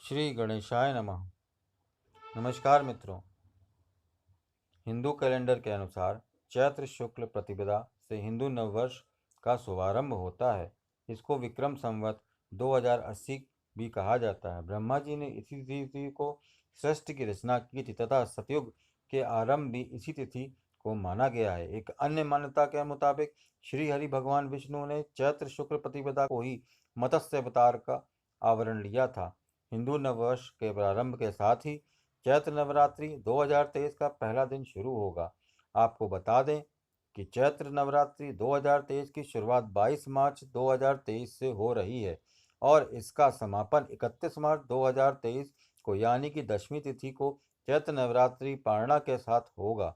श्री गणेशाय नमः। नमस्कार मित्रों। हिंदू कैलेंडर के अनुसार चैत्र शुक्ल प्रतिपदा से हिंदू नववर्ष का शुभारंभ होता है। इसको विक्रम संवत 2080 भी कहा जाता है। ब्रह्मा जी ने इसी तिथि को सृष्टि की रचना की थी तथा सतयुग के आरंभ भी इसी तिथि को माना गया है। एक अन्य मान्यता के मुताबिक श्री हरि भगवान विष्णु ने चैत्र शुक्ल प्रतिपदा को ही मत्स्य अवतार का आवरण लिया था। हिंदू नववर्ष के प्रारंभ के साथ ही चैत्र नवरात्रि 2023 का पहला दिन शुरू होगा। आपको बता दें कि चैत्र नवरात्रि 2023 की शुरुआत 22 मार्च 2023 से हो रही है और इसका समापन 31 मार्च 2023 को यानी कि दशमी तिथि को चैत्र नवरात्रि पारणा के साथ होगा।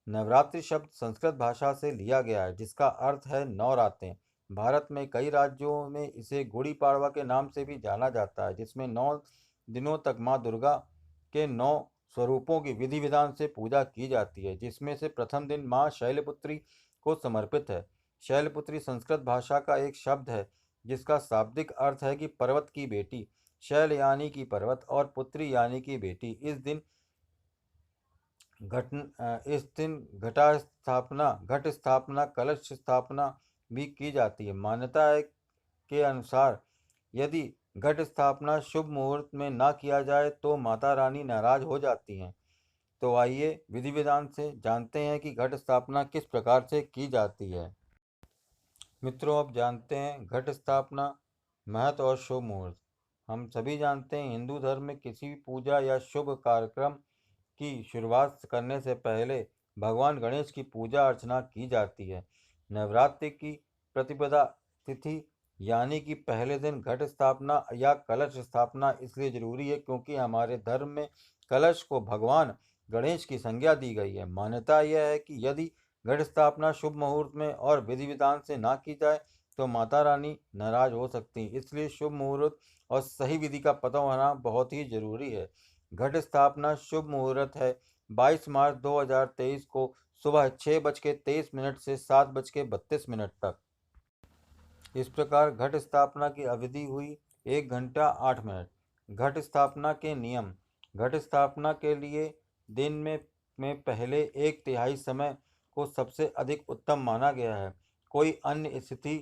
नवरात्रि शब्द संस्कृत भाषा से लिया गया है जिसका अर्थ है 9 रातें। भारत में कई राज्यों में इसे गुड़ी पाड़वा के नाम से भी जाना जाता है, जिसमें 9 दिनों तक माँ दुर्गा के 9 स्वरूपों की विधि विधान से पूजा की जाती है, जिसमें से प्रथम दिन माँ शैलपुत्री को समर्पित है। शैलपुत्री संस्कृत भाषा का एक शब्द है जिसका शाब्दिक अर्थ है कि पर्वत की बेटी। शैल यानी कि पर्वत और पुत्री यानी कि बेटी। इस दिन घट स्थापना कलश स्थापना भी की जाती है। मान्यता है के अनुसार यदि घट स्थापना शुभ मुहूर्त में ना किया जाए तो माता रानी नाराज हो जाती हैं। तो आइए विधि विधान से जानते हैं कि घट स्थापना किस प्रकार से की जाती है। मित्रों, अब जानते हैं घट स्थापना महत्व और शुभ मुहूर्त। हम सभी जानते हैं हिंदू धर्म में किसी भी पूजा या शुभ कार्यक्रम की शुरुआत करने से पहले भगवान गणेश की पूजा अर्चना की जाती है। नवरात्रि की प्रतिपदा तिथि यानी कि पहले दिन घट स्थापना या कलश स्थापना इसलिए जरूरी है क्योंकि हमारे धर्म में कलश को भगवान गणेश की संज्ञा दी गई है। मान्यता यह है कि यदि घट स्थापना शुभ मुहूर्त में और विधि विधान से ना की जाए तो माता रानी नाराज हो सकती है। इसलिए शुभ मुहूर्त और सही विधि का पता होना बहुत ही जरूरी है। घट स्थापना शुभ मुहूर्त है 22 मार्च 2023 को सुबह 6:23 से 7:32 तक। इस प्रकार घट स्थापना की अवधि हुई 1 घंटा 8 मिनट। घट स्थापना के नियम। घट स्थापना के लिए दिन में पहले 1/3 समय को सबसे अधिक उत्तम माना गया है। कोई अन्य स्थिति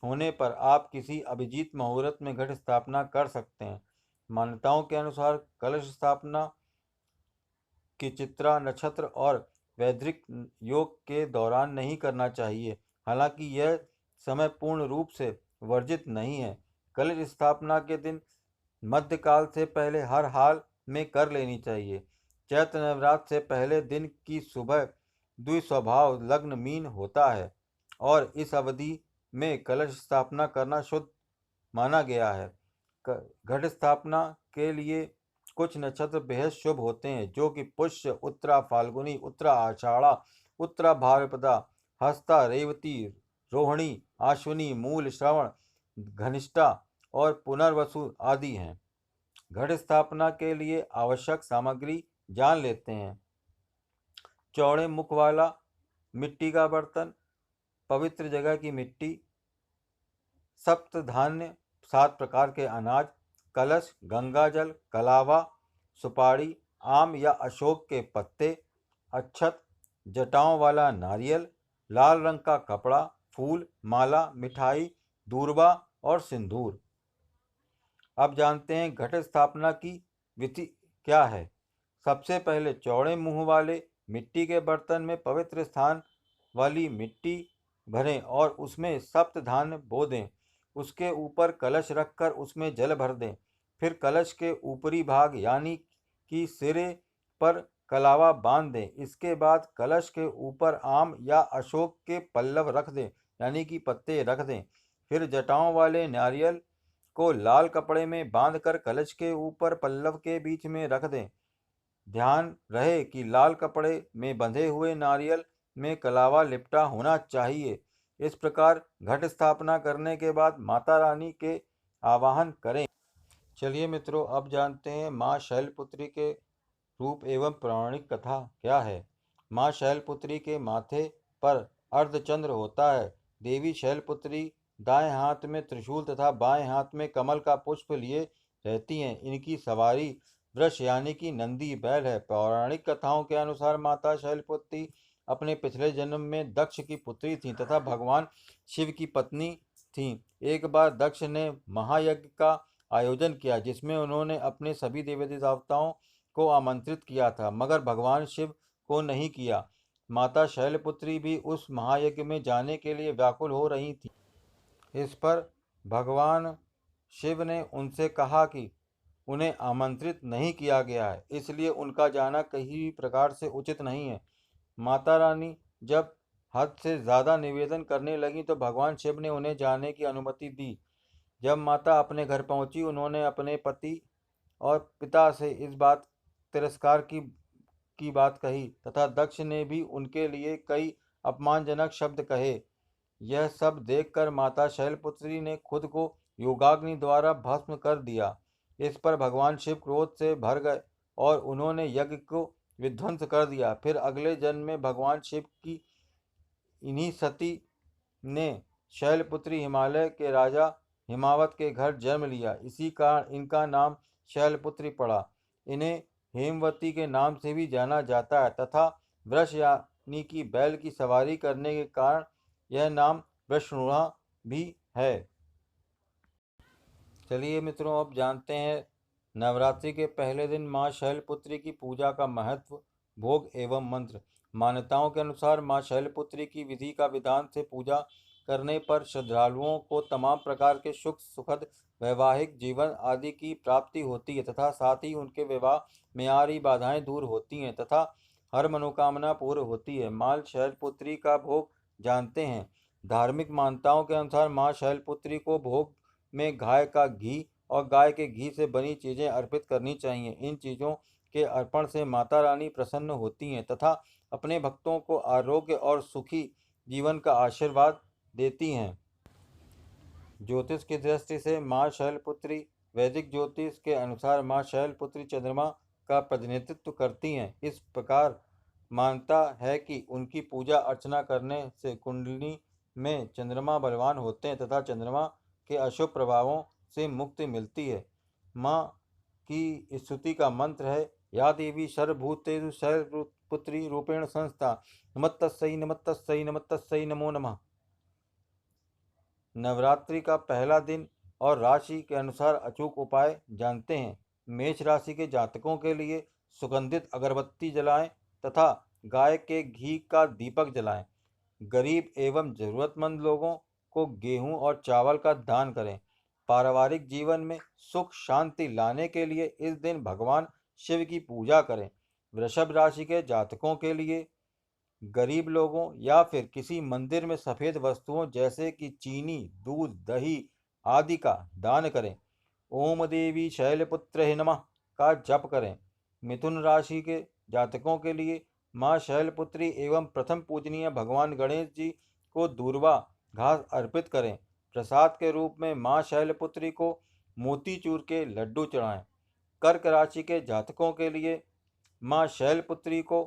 होने पर आप किसी अभिजीत मुहूर्त में घट स्थापना कर सकते हैं। मान्यताओं के अनुसार कलश स्थापना की चित्रा नक्षत्र और वैदिक योग के दौरान नहीं करना चाहिए। हालांकि यह समय पूर्ण रूप से वर्जित नहीं है। कलश स्थापना के दिन मध्यकाल से पहले हर हाल में कर लेनी चाहिए। चैत्र नवरात्र से पहले दिन की सुबह द्विस्वभाव लग्न मीन होता है और इस अवधि में कलश स्थापना करना शुद्ध माना गया है। घट स्थापना के लिए कुछ नक्षत्र बेहद शुभ होते हैं जो कि पुष्य, उत्तरा फाल्गुनी, उत्तरा आषाढ़ा, उत्तरा भाद्रपदा, हस्ता, रेवती, रोहिणी, आश्विनी, मूल, श्रवण, घनिष्ठा और पुनर्वसु आदि हैं। घट स्थापना के लिए आवश्यक सामग्री जान लेते हैं। चौड़े मुख वाला मिट्टी का बर्तन, पवित्र जगह की मिट्टी, सप्त धान्य 7 प्रकार के अनाज, कलश, गंगाजल, कलावा, सुपारी, आम या अशोक के पत्ते, अक्षत, जटाओं वाला नारियल, लाल रंग का कपड़ा, फूल, माला, मिठाई, दूर्बा और सिंदूर। अब जानते हैं घट स्थापना की विधि क्या है। सबसे पहले चौड़े मुंह वाले मिट्टी के बर्तन में पवित्र स्थान वाली मिट्टी भरें और उसमें सप्त धान्य बो दें। उसके ऊपर कलश रखकर उसमें जल भर दें। फिर कलश के ऊपरी भाग यानी कि सिरे पर कलावा बांध दें। इसके बाद कलश के ऊपर आम या अशोक के पल्लव रख दें यानी कि पत्ते रख दें। फिर जटाओं वाले नारियल को लाल कपड़े में बांधकर कलश के ऊपर पल्लव के बीच में रख दें। ध्यान रहे कि लाल कपड़े में बंधे हुए नारियल में कलावा लिपटा होना चाहिए। इस प्रकार घट स्थापना करने के बाद माता रानी के आवाहन करें। चलिए मित्रों, अब जानते हैं माँ शैलपुत्री के रूप एवं पौराणिक कथा क्या है। माँ शैलपुत्री के माथे पर अर्धचंद्र होता है। देवी शैलपुत्री दाएं हाथ में त्रिशूल तथा बाएं हाथ में कमल का पुष्प लिए रहती हैं। इनकी सवारी वृष यानी कि नंदी बैल है। पौराणिक कथाओं के अनुसार माता शैलपुत्री अपने पिछले जन्म में दक्ष की पुत्री थीं तथा भगवान शिव की पत्नी थीं। एक बार दक्ष ने महायज्ञ का आयोजन किया जिसमें उन्होंने अपने सभी देवी देवताओं को आमंत्रित किया था, मगर भगवान शिव को नहीं किया। माता शैलपुत्री भी उस महायज्ञ में जाने के लिए व्याकुल हो रही थी। इस पर भगवान शिव ने उनसे कहा कि उन्हें आमंत्रित नहीं किया गया है, इसलिए उनका जाना कहीं भी प्रकार से उचित नहीं है। माता रानी जब हद से ज़्यादा निवेदन करने लगी तो भगवान शिव ने उन्हें जाने की अनुमति दी। जब माता अपने घर पहुंची, उन्होंने अपने पति और पिता से इस बात तिरस्कार की बात कही तथा दक्ष ने भी उनके लिए कई अपमानजनक शब्द कहे। यह सब देखकर माता शैलपुत्री ने खुद को योगाग्नि द्वारा भस्म कर दिया। इस पर भगवान शिव क्रोध से भर गए और उन्होंने यज्ञ को विध्वंस कर दिया। फिर अगले जन्म में भगवान शिव की इन्हीं सती ने शैलपुत्री हिमालय के राजा हिमावत के घर जन्म लिया। इसी कारण इनका नाम शैलपुत्री पड़ा। इन्हें हेमवती के नाम से भी जाना जाता है तथा वृष यानी कि बैल की सवारी करने के कारण यह नाम वृषणुणा भी है। चलिए मित्रों, अब जानते हैं नवरात्रि के पहले दिन माँ शैलपुत्री की पूजा का महत्व, भोग एवं मंत्र। मान्यताओं के अनुसार माँ शैलपुत्री की विधि का विधान से पूजा करने पर श्रद्धालुओं को तमाम प्रकार के सुख सुखद वैवाहिक जीवन आदि की प्राप्ति होती है तथा साथ ही उनके विवाह में आ रही बाधाएं दूर होती हैं तथा हर मनोकामना पूर्ण होती है। माँ शैलपुत्री का भोग जानते हैं। धार्मिक मान्यताओं के अनुसार माँ शैलपुत्री को भोग में गाय का घी और गाय के घी से बनी चीज़ें अर्पित करनी चाहिए। इन चीज़ों के अर्पण से माता रानी प्रसन्न होती हैं तथा अपने भक्तों को आरोग्य और सुखी जीवन का आशीर्वाद देती हैं। ज्योतिष की दृष्टि से माँ शैलपुत्री, वैदिक ज्योतिष के अनुसार माँ शैलपुत्री चंद्रमा का प्रतिनिधित्व करती हैं। इस प्रकार मानता है कि उनकी पूजा अर्चना करने से कुंडली में चंद्रमा बलवान होते हैं तथा चंद्रमा के अशुभ प्रभावों से मुक्ति मिलती है। माँ की स्तुति का मंत्र है, या देवी सर्वभूतेषु शैलपुत्री रूपेण संस्था, नमस्तस्यै नमस्तस्यै नमस्तस्यै नमो नमः। नवरात्रि का पहला दिन और राशि के अनुसार अचूक उपाय जानते हैं। मेष राशि के जातकों के लिए सुगंधित अगरबत्ती जलाएं तथा गाय के घी का दीपक जलाएं। गरीब एवं जरूरतमंद लोगों को गेहूं और चावल का दान करें। पारिवारिक जीवन में सुख शांति लाने के लिए इस दिन भगवान शिव की पूजा करें। वृषभ राशि के जातकों के लिए गरीब लोगों या फिर किसी मंदिर में सफ़ेद वस्तुओं जैसे कि चीनी, दूध, दही आदि का दान करें। ओम देवी शैलपुत्रे नमः का जप करें। मिथुन राशि के जातकों के लिए माँ शैलपुत्री एवं प्रथम पूजनीय भगवान गणेश जी को दूर्वा घास अर्पित करें। प्रसाद के रूप में माँ शैलपुत्री को मोतीचूर के लड्डू चढ़ाएं। कर्क राशि के जातकों के लिए माँ शैलपुत्री को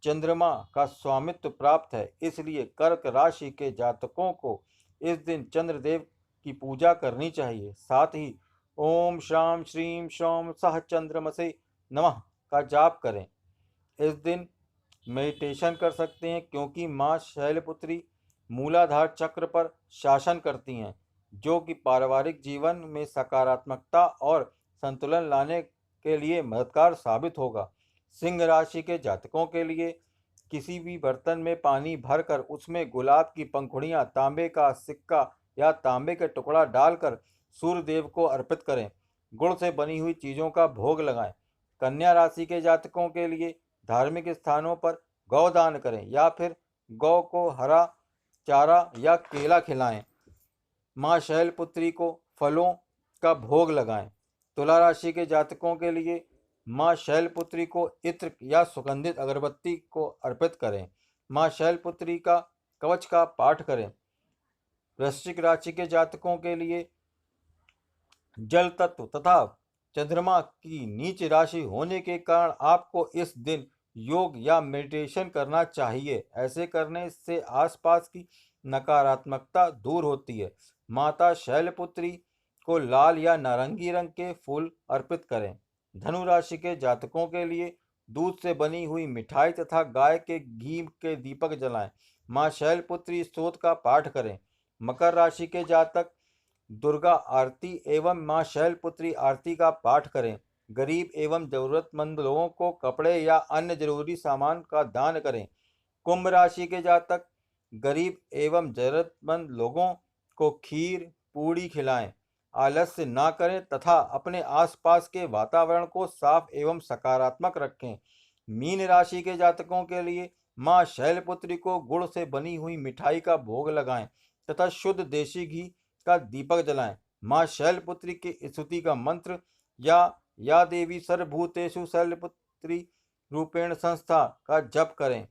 चंद्रमा का स्वामित्व प्राप्त है, इसलिए कर्क राशि के जातकों को इस दिन चंद्रदेव की पूजा करनी चाहिए। साथ ही ओम श्राम श्रीम श्रौम सह चंद्रमसे नमः का जाप करें। इस दिन मेडिटेशन कर सकते हैं क्योंकि माँ शैलपुत्री मूलाधार चक्र पर शासन करती हैं, जो कि पारिवारिक जीवन में सकारात्मकता और संतुलन लाने के लिए मददगार साबित होगा। सिंह राशि के जातकों के लिए किसी भी बर्तन में पानी भरकर उसमें गुलाब की पंखुड़ियां, तांबे का सिक्का या तांबे का टुकड़ा डालकर सूर्य देव को अर्पित करें। गुड़ से बनी हुई चीज़ों का भोग लगाएं। कन्या राशि के जातकों के लिए धार्मिक स्थानों पर गौदान करें या फिर गौ को हरा चारा या केला खिलाएं। माँ शैलपुत्री को फलों का भोग लगाएं। तुला राशि के जातकों के लिए माँ शैलपुत्री को इत्र या सुगंधित अगरबत्ती को अर्पित करें। माँ शैलपुत्री का कवच का पाठ करें। वृश्चिक राशि के जातकों के लिए जल तत्व तथा चंद्रमा की नीच राशि होने के कारण आपको इस दिन योग या मेडिटेशन करना चाहिए। ऐसे करने से आसपास की नकारात्मकता दूर होती है। माता शैलपुत्री को लाल या नारंगी रंग के फूल अर्पित करें। धनु राशि के जातकों के लिए दूध से बनी हुई मिठाई तथा गाय के घी के दीपक जलाएं। मां शैलपुत्री स्तोत्र का पाठ करें। मकर राशि के जातक दुर्गा आरती एवं मां शैलपुत्री आरती का पाठ करें। गरीब एवं जरूरतमंद लोगों को कपड़े या अन्य जरूरी सामान का दान करें। कुंभ राशि के जातक गरीब एवं जरूरतमंद लोगों को खीर पूड़ी खिलाएं। आलस्य ना करें तथा अपने आसपास के वातावरण को साफ एवं सकारात्मक रखें। मीन राशि के जातकों के लिए मां शैलपुत्री को गुड़ से बनी हुई मिठाई का भोग लगाएं तथा शुद्ध देशी घी का दीपक जलाएं। मां शैलपुत्री की स्तुति का मंत्र या देवी सर्वभूतेषु शैलपुत्री रूपेण संस्था का जप करें।